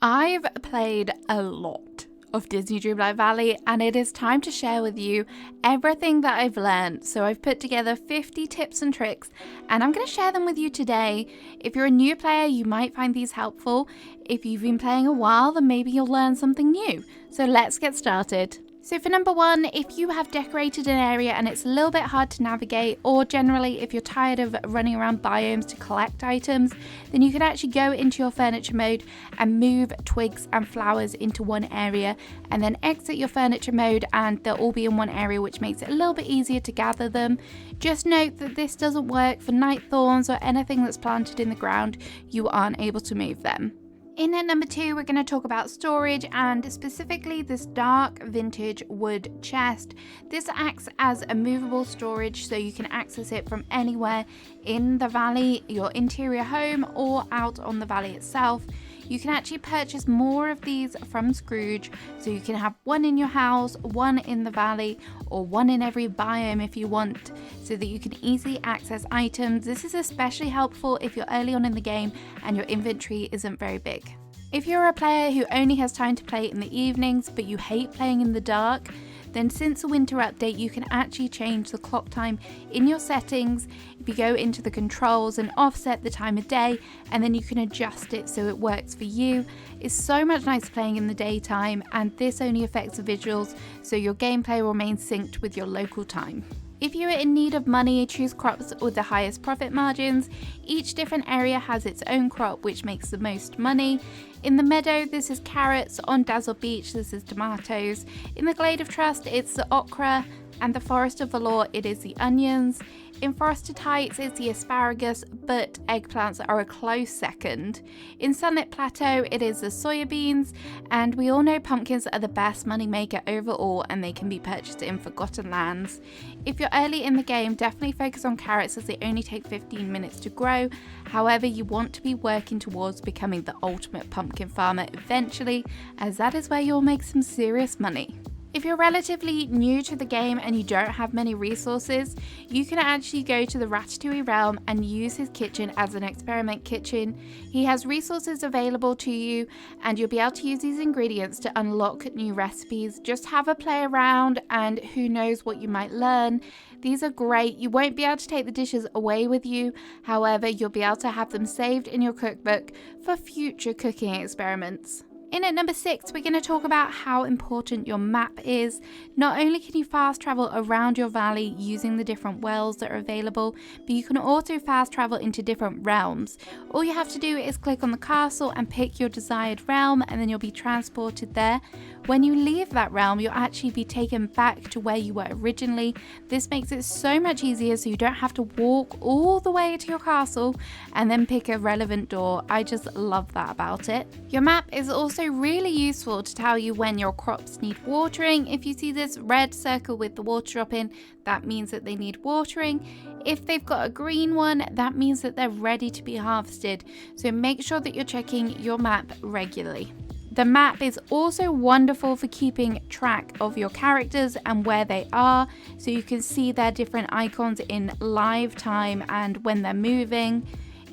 I've played a lot of Disney Dreamlight Valley, and it is time to share with you everything that I've learned. So I've put together 50 tips and tricks, and I'm going to share them with you today. If you're a new player, you might find these helpful. If you've been playing a while, then maybe you'll learn something new. So let's get started. So for number one, if you have decorated an area and it's a little bit hard to navigate, or generally if you're tired of running around biomes to collect items, then you can actually go into your furniture mode and move twigs and flowers into one area, and then exit your furniture mode and they'll all be in one area, which makes it a little bit easier to gather them. Just note that this doesn't work for night thorns or anything that's planted in the ground. You aren't able to move them. In at number two, we're going to talk about storage, and specifically this dark vintage wood chest. This acts as a movable storage, so you can access it from anywhere in the valley, your interior home, or out on the valley itself. You can actually purchase more of these from Scrooge, so you can have one in your house, one in the valley, or one in every biome if you want, so that you can easily access items. This is especially helpful if you're early on in the game and your inventory isn't very big. If you're a player who only has time to play in the evenings, but you hate playing in the dark, then since the winter update, you can actually change the clock time in your settings. If you go into the controls and offset the time of day, and then you can adjust it so it works for you. It's so much nicer playing in the daytime, and this only affects the visuals, so your gameplay remains synced with your local time. If you are in need of money, choose crops with the highest profit margins. Each different area has its own crop, which makes the most money. In the meadow, this is carrots. On Dazzle Beach, this is tomatoes. In the Glade of Trust, it's the okra. And the Forest of Valor, it is the onions. In Forested Heights, it's the asparagus, but eggplants are a close second. In Sunlit Plateau, it is the soya beans, and we all know pumpkins are the best money maker overall, and they can be purchased in Forgotten Lands. If you're early in the game, definitely focus on carrots, as they only take 15 minutes to grow. However, you want to be working towards becoming the ultimate pumpkin farmer eventually, as that is where you'll make some serious money. If you're relatively new to the game and you don't have many resources, you can actually go to the Ratatouille realm and use his kitchen as an experiment kitchen. He has resources available to you, and you'll be able to use these ingredients to unlock new recipes. Just have a play around, and who knows what you might learn. These are great. You won't be able to take the dishes away with you. However, you'll be able to have them saved in your cookbook for future cooking experiments. In at number 6, we're going to talk about how important your map is. Not only can you fast travel around your valley using the different wells that are available, but you can also fast travel into different realms. All you have to do is click on the castle and pick your desired realm, and then you'll be transported there. When you leave that realm, you'll actually be taken back to where you were originally. This makes it so much easier, so you don't have to walk all the way to your castle and then pick a relevant door. I just love that about it. Your map is also really useful to tell you when your crops need watering. If you see this red circle with the water drop in, that means that they need watering. If they've got a green one, that means that they're ready to be harvested. So make sure that you're checking your map regularly. The map is also wonderful for keeping track of your characters and where they are, so you can see their different icons in live time and when they're moving.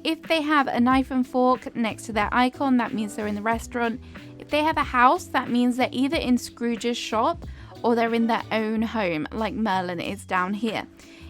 If they have a knife and fork next to their icon, that means they're in the restaurant. If they have a house, that means they're either in Scrooge's shop or they're in their own home, like Merlin is down here.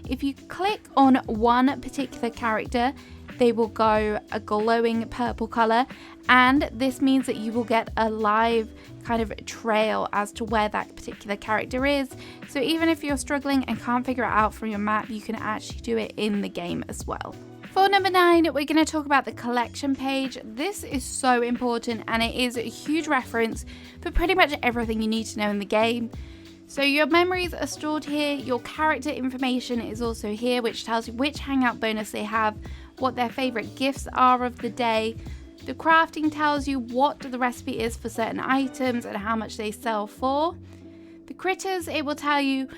If you click on one particular character, they will go a glowing purple color, and this means that you will get a live kind of trail as to where that particular character is. So even if you're struggling and can't figure it out from your map, you can actually do it in the game as well. For number 9, we're going to talk about the collection page. This is so important, and it is a huge reference for pretty much everything you need to know in the game. So your memories are stored here, your character information is also here, which tells you which hangout bonus they have, what their favorite gifts are of the day. The crafting tells you what the recipe is for certain items and how much they sell for. The critters, it will tell you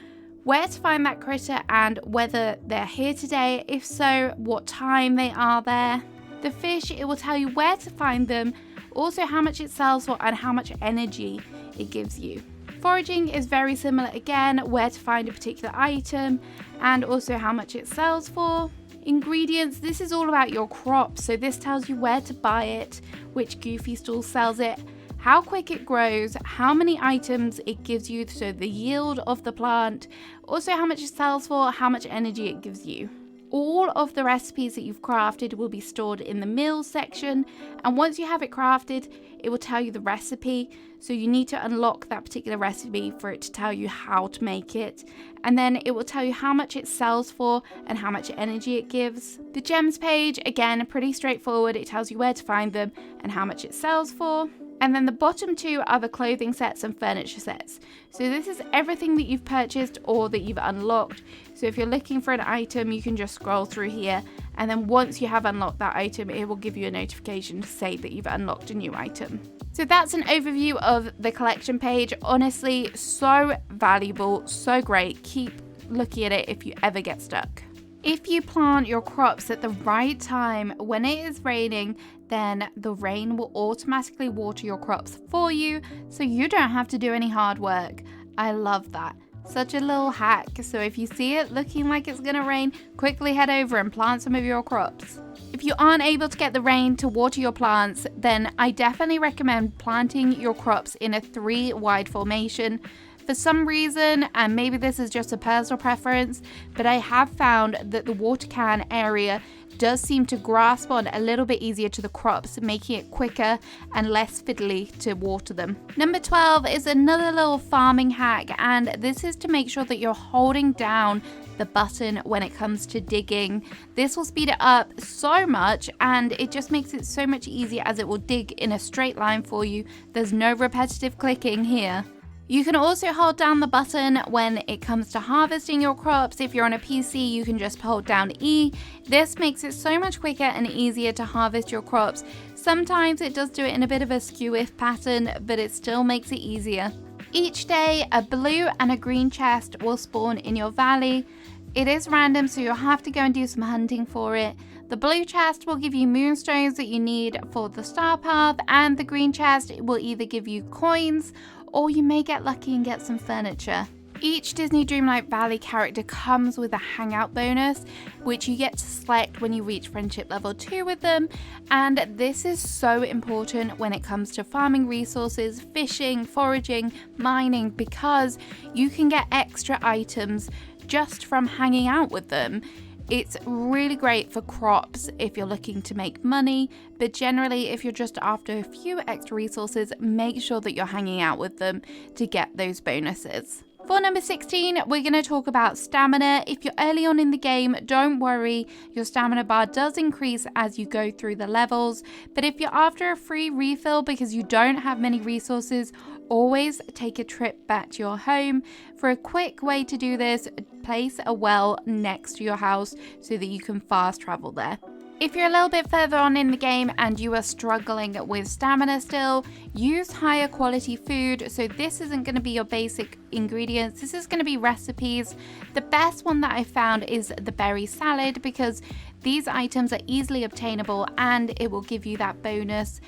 where to find that critter and whether they're here today. If so, what time they are there. The fish, it will tell you where to find them, also how much it sells for and how much energy it gives you. Foraging is very similar again, where to find a particular item and also how much it sells for. Ingredients, this is all about your crops, so this tells you where to buy it, which Goofy stall sells it, how quick it grows, how many items it gives you, so the yield of the plant, also how much it sells for, how much energy it gives you. All of the recipes that you've crafted will be stored in the meals section, and once you have it crafted, it will tell you the recipe, so you need to unlock that particular recipe for it to tell you how to make it, and then it will tell you how much it sells for and how much energy it gives. The gems page, again, pretty straightforward. It tells you where to find them and how much it sells for. And then the bottom two are the clothing sets and furniture sets. So this is everything that you've purchased or that you've unlocked. So if you're looking for an item, you can just scroll through here. And then once you have unlocked that item, it will give you a notification to say that you've unlocked a new item. So that's an overview of the collection page. Honestly, so valuable, so great. Keep looking at it if you ever get stuck. If you plant your crops at the right time when it is raining, then the rain will automatically water your crops for you, so you don't have to do any hard work. I love that. Such a little hack. So if you see it looking like it's gonna rain, quickly head over and plant some of your crops. If you aren't able to get the rain to water your plants, then I definitely recommend planting your crops in a 3 wide formation. For some reason, and maybe this is just a personal preference, but I have found that the water can area does seem to grasp on a little bit easier to the crops, making it quicker and less fiddly to water them. Number 12 is another little farming hack, and this is to make sure that you're holding down the button when it comes to digging. This will speed it up so much, and it just makes it so much easier as it will dig in a straight line for you. There's no repetitive clicking here. You can also hold down the button when it comes to harvesting your crops. If you're on a PC, you can just hold down E. This makes it so much quicker and easier to harvest your crops. Sometimes it does do it in a bit of a skew-if pattern, but it still makes it easier. Each day, a blue and a green chest will spawn in your valley. It is random, so you'll have to go and do some hunting for it. The blue chest will give you moonstones that you need for the star path, and the green chest will either give you coins, or you may get lucky and get some furniture. Each Disney Dreamlight Valley character comes with a hangout bonus, which you get to select when you reach friendship level 2 with them, and this is so important when it comes to farming resources, fishing, foraging, mining, because you can get extra items just from hanging out with them. It's really great for crops if you're looking to make money, but generally if you're just after a few extra resources, make sure that you're hanging out with them to get those bonuses. For number 16, we're going to talk about stamina. If you're early on in the game, don't worry, your stamina bar does increase as you go through the levels, but if you're after a free refill because you don't have many resources, always take a trip back to your home. For a quick way to do this, place a well next to your house so that you can fast travel there. If you're a little bit further on in the game and you are struggling with stamina still, use higher quality food. So this isn't going to be your basic ingredients, this is going to be recipes. The best one that I found is the berry salad, because these items are easily obtainable and it will give you that bonus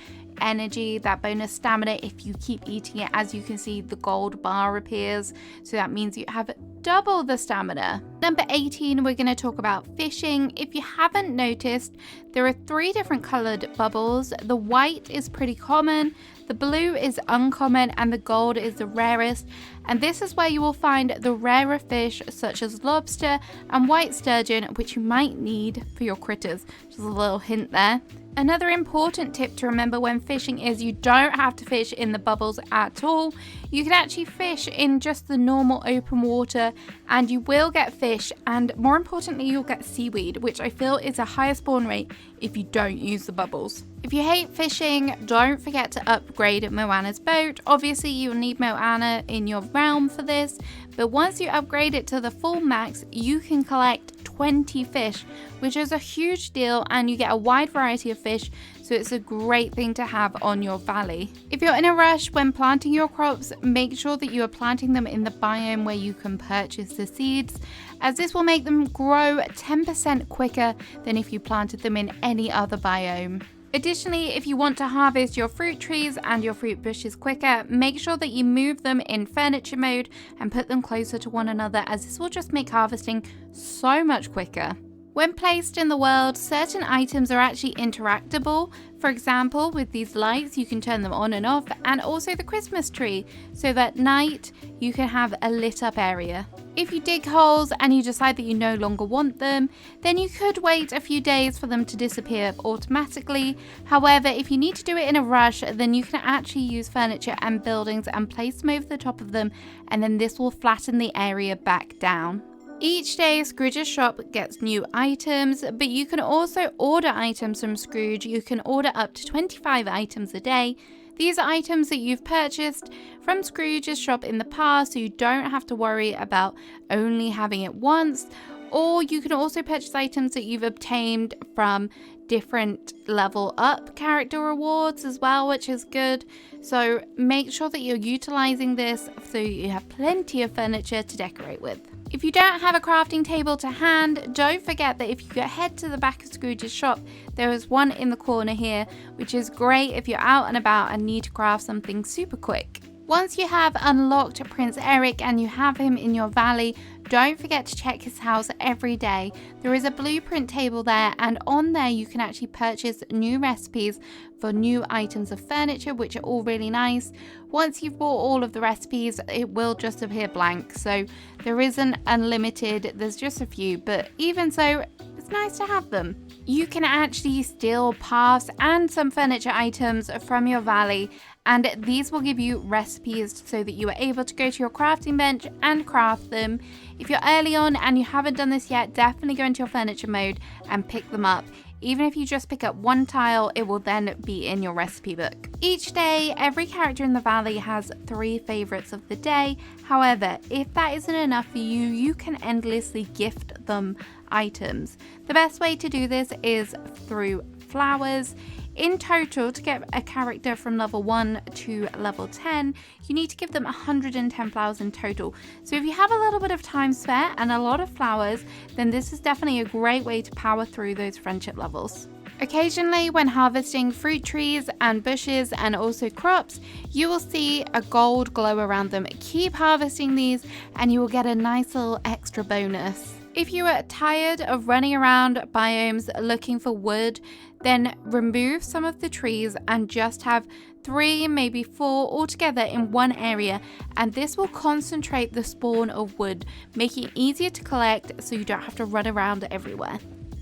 energy, that bonus stamina if you keep eating it. As you can see, the gold bar appears, so that means you have double the stamina. Number 18, we're going to talk about fishing. If you haven't noticed, there are 3 different colored bubbles. The white is pretty common, the blue is uncommon, and the gold is the rarest. And this is where you will find the rarer fish such as lobster and white sturgeon, which you might need for your critters. Just a little hint there. Another important tip to remember when fishing is you don't have to fish in the bubbles at all. You can actually fish in just the normal open water and you will get fish, and more importantly you'll get seaweed, which I feel is a higher spawn rate if you don't use the bubbles. If you hate fishing, don't forget to upgrade Moana's boat. Obviously you'll need Moana in your realm for this, but once you upgrade it to the full max, you can collect 20 fish, which is a huge deal, and you get a wide variety of fish, so it's a great thing to have on your valley. If you're in a rush when planting your crops, make sure that you are planting them in the biome where you can purchase the seeds, as this will make them grow 10% quicker than if you planted them in any other biome. Additionally, if you want to harvest your fruit trees and your fruit bushes quicker, make sure that you move them in furniture mode and put them closer to one another, as this will just make harvesting so much quicker. When placed in the world, certain items are actually interactable. For example, with these lights, you can turn them on and off, and also the Christmas tree, so that at night you can have a lit up area. If you dig holes and you decide that you no longer want them, then you could wait a few days for them to disappear automatically. However, if you need to do it in a rush, then you can actually use furniture and buildings and place them over the top of them, and then this will flatten the area back down. Each day, Scrooge's shop gets new items, but you can also order items from Scrooge. You can order up to 25 items a day. These are items that you've purchased from Scrooge's shop in the past, so you don't have to worry about only having it once. Or you can also purchase items that you've obtained from different level up character rewards as well, which is good. So make sure that you're utilizing this so you have plenty of furniture to decorate with. If you don't have a crafting table to hand, don't forget that if you head to the back of Scrooge's shop, there is one in the corner here, which is great if you're out and about and need to craft something super quick. Once you have unlocked Prince Eric and you have him in your valley, don't forget to check his house every day. There is a blueprint table there, and on there you can actually purchase new recipes for new items of furniture, which are all really nice. Once you've bought all of the recipes, it will just appear blank, so there isn't unlimited, there's just a few, but even so, it's nice to have them. You can actually steal paths and some furniture items from your valley, and these will give you recipes so that you are able to go to your crafting bench and craft them. If you're early on and you haven't done this yet, definitely go into your furniture mode and pick them up. Even if you just pick up one tile, it will then be in your recipe book. Each day, every character in the valley has 3 favorites of the day. However, if that isn't enough for you, you can endlessly gift them items. The best way to do this is through flowers. In total, to get a character from level 1 to level 10, you need to give them 110 flowers in total. So if you have a little bit of time spare and a lot of flowers, then this is definitely a great way to power through those friendship levels. Occasionally, when harvesting fruit trees and bushes and also crops, you will see a gold glow around them. Keep harvesting these and you will get a nice little extra bonus. If you are tired of running around biomes looking for wood, then remove some of the trees and just have 3, maybe 4 altogether in one area, and this will concentrate the spawn of wood, making it easier to collect so you don't have to run around everywhere.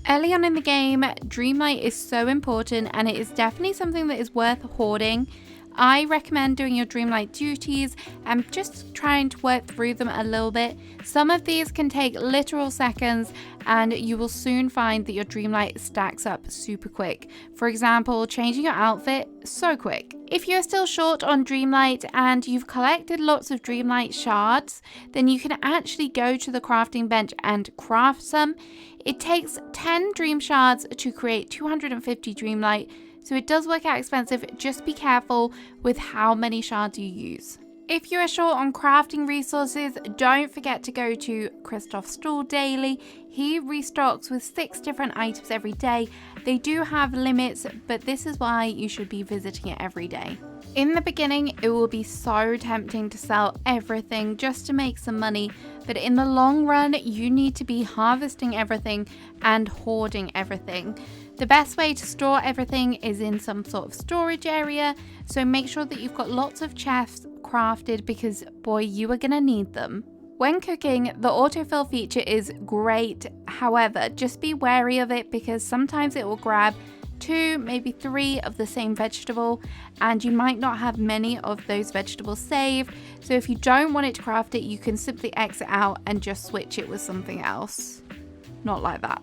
Early on in the game, Dreamlight is so important, and it is definitely something that is worth hoarding. I recommend doing your Dreamlight duties and just trying to work through them a little bit. Some of these can take literal seconds, and you will soon find that your Dreamlight stacks up super quick. For example, changing your outfit, so quick. If you're still short on Dreamlight and you've collected lots of Dreamlight shards, then you can actually go to the crafting bench and craft some. It takes 10 Dream Shards to create 250 Dreamlight, so it does work out expensive. Just be careful with how many shards you use. If you are short on crafting resources, don't forget to go to Christoph's store daily. He restocks with 6 different items every day. They do have limits, but this is why you should be visiting it every day. In the beginning, it will be so tempting to sell everything just to make some money, but in the long run, you need to be harvesting everything and hoarding everything. The best way to store everything is in some sort of storage area, so make sure that you've got lots of chests crafted because boy, you are gonna need them. When cooking, the autofill feature is great. However, just be wary of it because sometimes it will grab 2, maybe 3 of the same vegetable, and you might not have many of those vegetables saved. So if you don't want it to craft it, you can simply exit out and just switch it with something else. Not like that.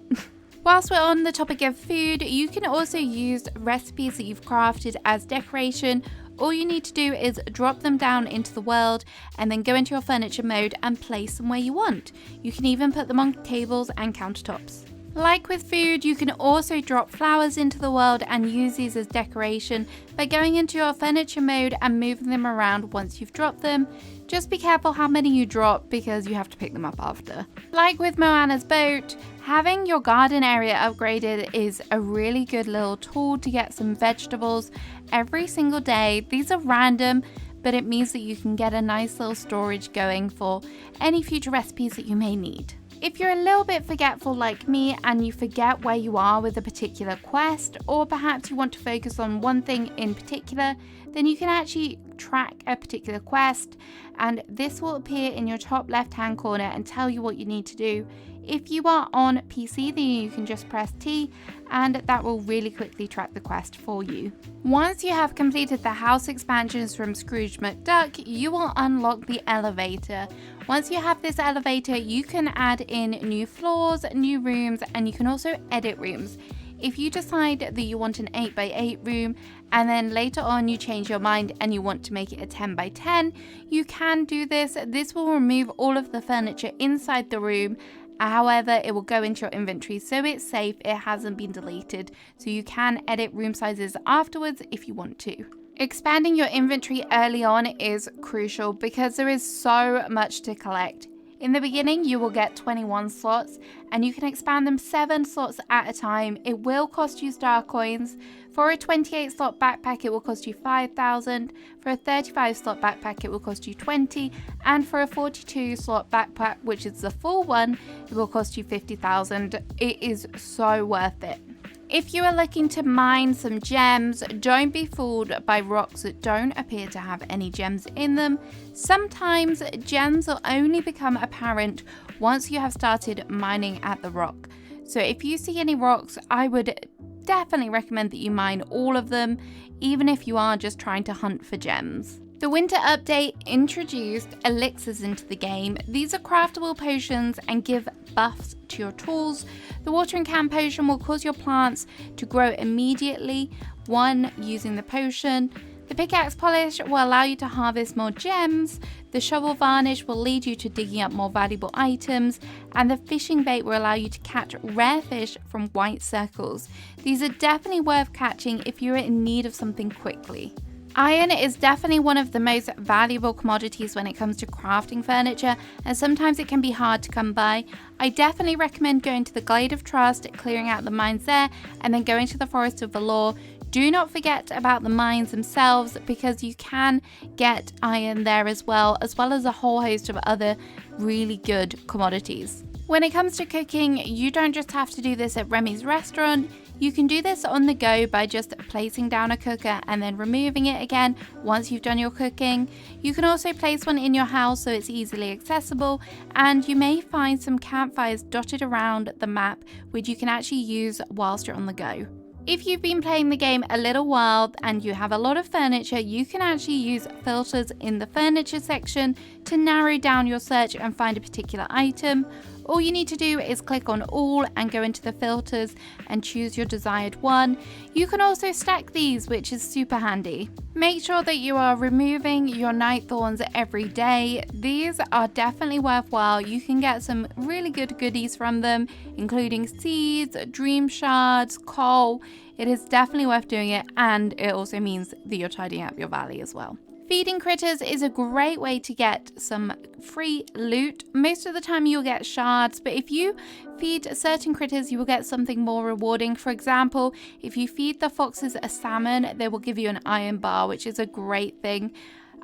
Whilst we're on the topic of food, you can also use recipes that you've crafted as decoration. All you need to do is drop them down into the world and then go into your furniture mode and place them where you want. You can even put them on tables and countertops. Like with food, you can also drop flowers into the world and use these as decoration by going into your furniture mode and moving them around once you've dropped them. Just be careful how many you drop because you have to pick them up after. Like with Moana's boat, having your garden area upgraded is a really good little tool to get some vegetables every single day. These are random, but it means that you can get a nice little storage going for any future recipes that you may need. If you're a little bit forgetful like me and you forget where you are with a particular quest, or perhaps you want to focus on one thing in particular, then you can actually track a particular quest, and this will appear in your top left hand corner and tell you what you need to do. If you are on PC, then you can just press T and that will really quickly track the quest for you. Once you have completed the house expansions from Scrooge McDuck, you will unlock the elevator. Once you have this elevator, you can add in new floors, new rooms, and you can also edit rooms. If you decide that you want an 8x8 room and then later on you change your mind and you want to make it a 10x10, you can do this. This will remove all of the furniture inside the room. However, it will go into your inventory, so it's safe, it hasn't been deleted. So you can edit room sizes afterwards if you want to. Expanding your inventory early on is crucial because there is so much to collect. In the beginning, you will get 21 slots and you can expand them 7 slots at a time. It will cost you star coins. For a 28 slot backpack, it will cost you 5,000. For a 35 slot backpack, it will cost you 20. And for a 42 slot backpack, which is the full one, it will cost you 50,000. It is so worth it. If you are looking to mine some gems, don't be fooled by rocks that don't appear to have any gems in them. Sometimes gems will only become apparent once you have started mining at the rock. So if you see any rocks, I would definitely recommend that you mine all of them, even if you are just trying to hunt for gems. The winter update introduced elixirs into the game. These are craftable potions and give buffs to your tools. The watering can potion will cause your plants to grow immediately, one using the potion. The pickaxe polish will allow you to harvest more gems. The shovel varnish will lead you to digging up more valuable items. And the fishing bait will allow you to catch rare fish from white circles. These are definitely worth catching if you're in need of something quickly. Iron is definitely one of the most valuable commodities when it comes to crafting furniture, and sometimes it can be hard to come by. I definitely recommend going to the Glade of Trust, clearing out the mines there, and then going to the Forest of Valor. Do not forget about the mines themselves because you can get iron there as well as a whole host of other really good commodities. When it comes to cooking, you don't just have to do this at Remy's restaurant. You can do this on the go by just placing down a cooker and then removing it again once you've done your cooking. You can also place one in your house so it's easily accessible, and you may find some campfires dotted around the map which you can actually use whilst you're on the go. If you've been playing the game a little while and you have a lot of furniture, you can actually use filters in the furniture section to narrow down your search and find a particular item. All you need to do is click on all and go into the filters and choose your desired one. You can also stack these, which is super handy. Make sure that you are removing your night thorns every day. These are definitely worthwhile. You can get some really good goodies from them, including seeds, dream shards, coal. It is definitely worth doing it, and it also means that you're tidying up your valley as well. Feeding critters is a great way to get some free loot. Most of the time you'll get shards, but if you feed certain critters, you will get something more rewarding. For example, if you feed the foxes a salmon, they will give you an iron bar, which is a great thing.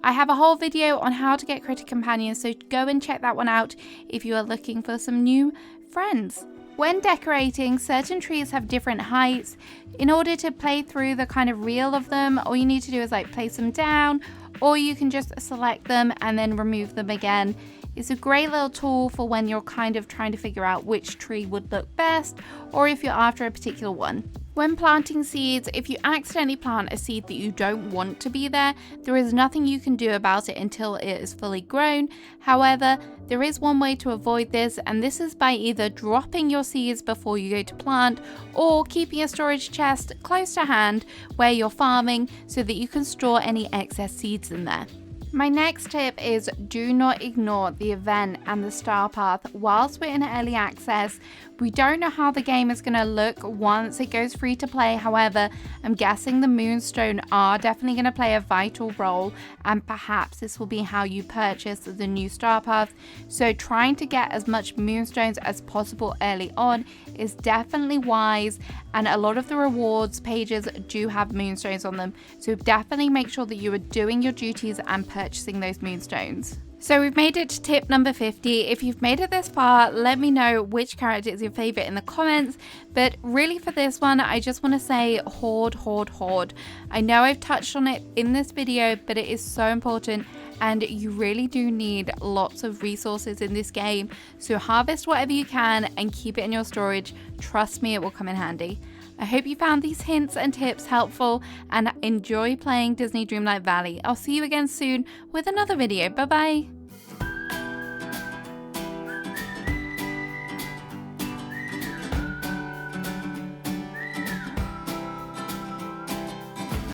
I have a whole video on how to get critter companions, so go and check that one out if you are looking for some new friends. When decorating, certain trees have different heights. In order to play through the kind of reel of them, all you need to do is place them down, or you can just select them and then remove them again. It's a great little tool for when you're kind of trying to figure out which tree would look best, or if you're after a particular one. When planting seeds, if you accidentally plant a seed that you don't want to be there, there is nothing you can do about it until it is fully grown. However, there is one way to avoid this, and this is by either dropping your seeds before you go to plant, or keeping a storage chest close to hand where you're farming so that you can store any excess seeds in there. My next tip is do not ignore the event and the star path whilst we're in early access. We don't know how the game is going to look once it goes free to play. However, I'm guessing the moonstone are definitely going to play a vital role, and perhaps this will be how you purchase the new star path. So trying to get as much moonstones as possible early on is definitely wise, and a lot of the rewards pages do have moonstones on them. So definitely make sure that you are doing your duties and purchasing those moonstones. So we've made it to tip number 50. If you've made it this far, let me know which character is your favorite in the comments. But really for this one, I just want to say hoard, hoard, hoard. I know I've touched on it in this video, but it is so important and you really do need lots of resources in this game. So harvest whatever you can and keep it in your storage. Trust me, it will come in handy. I hope you found these hints and tips helpful and enjoy playing Disney Dreamlight Valley. I'll see you again soon with another video. Bye bye.